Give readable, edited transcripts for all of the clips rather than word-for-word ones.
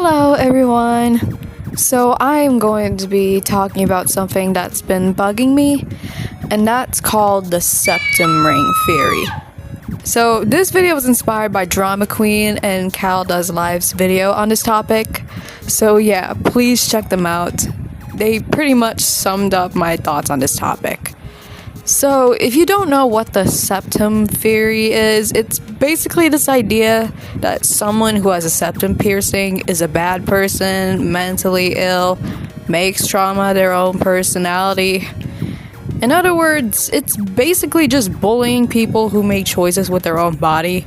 Hello everyone! So I am going to be talking about something that's been bugging me, and that's called the Septum Ring Theory. So this video was inspired by Drama Queen and Cal Does Live's video on this topic. So yeah, please check them out. They pretty much summed up my thoughts on this topic. So, if you don't know what the septum theory is, it's basically this idea that someone who has a septum piercing is a bad person, mentally ill, makes trauma their own personality. In other words, it's basically just bullying people who make choices with their own body,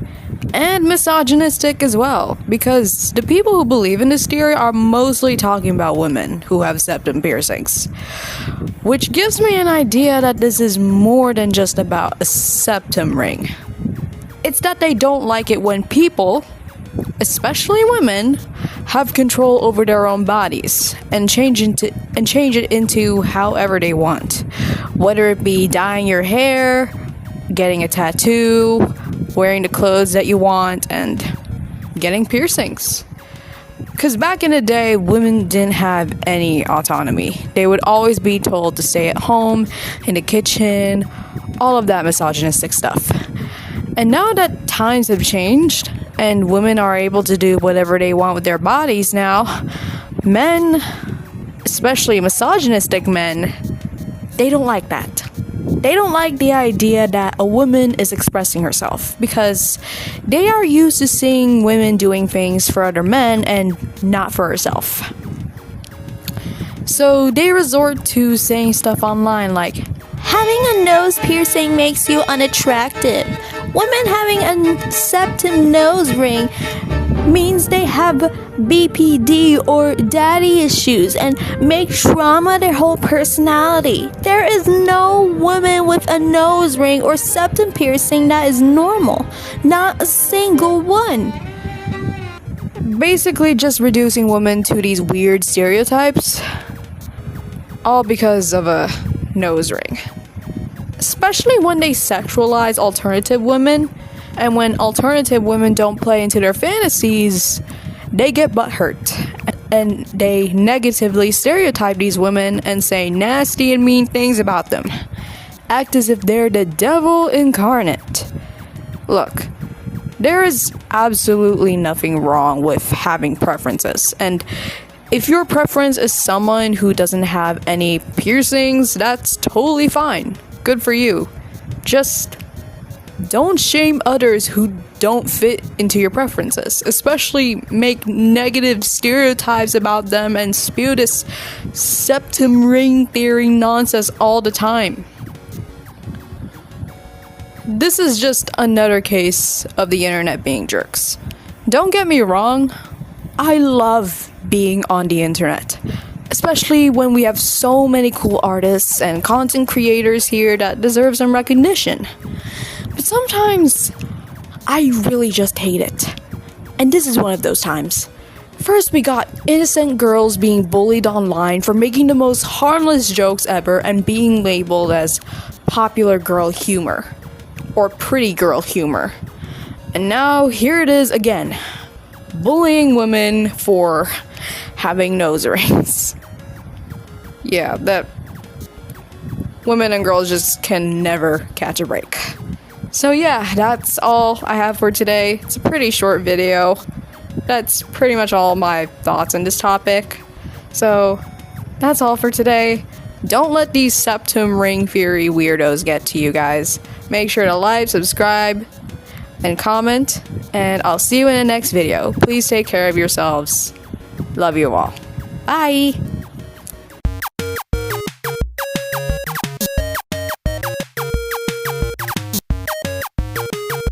and misogynistic as well, because the people who believe in this theory are mostly talking about women who have septum piercings. Which gives me an idea that this is more than just about a septum ring. It's that they don't like it when people, especially women, have control over their own bodies and change it into however they want. Whether it be dyeing your hair, getting a tattoo, wearing the clothes that you want, and getting piercings. Because back in the day, women didn't have any autonomy. They would always be told to stay at home, in the kitchen, all of that misogynistic stuff. And now that times have changed, and women are able to do whatever they want with their bodies now, men, especially misogynistic men, they don't like that. They don't like the idea that a woman is expressing herself because they are used to seeing women doing things for other men and not for herself. So they resort to saying stuff online like, having a nose piercing makes you unattractive. Women having a septum nose ring means they have BPD or daddy issues and make trauma their whole personality. There is no woman with a nose ring or septum piercing that is normal. Not a single one. Basically just reducing women to these weird stereotypes. All because of a nose ring. Especially when they sexualize alternative women. And when alternative women don't play into their fantasies, they get butthurt. And they negatively stereotype these women and say nasty and mean things about them. Act as if they're the devil incarnate. Look, there is absolutely nothing wrong with having preferences. And if your preference is someone who doesn't have any piercings, that's totally fine. Good for you. Just don't shame others who don't fit into your preferences, especially make negative stereotypes about them and spew this septum ring theory nonsense all the time. This is just another case of the internet being jerks. Don't get me wrong, I love being on the internet, especially when we have so many cool artists and content creators here that deserve some recognition. But sometimes, I really just hate it. And this is one of those times. First, we got innocent girls being bullied online for making the most harmless jokes ever and being labeled as popular girl humor. Or pretty girl humor. And now, here it is again. Bullying women for having nose rings. Yeah, that women and girls just can never catch a break. So yeah, that's all I have for today. It's a pretty short video. That's pretty much all my thoughts on this topic. So that's all for today. Don't let these septum ring theory weirdos get to you guys. Make sure to like, subscribe, and comment. And I'll see you in the next video. Please take care of yourselves. Love you all. Bye!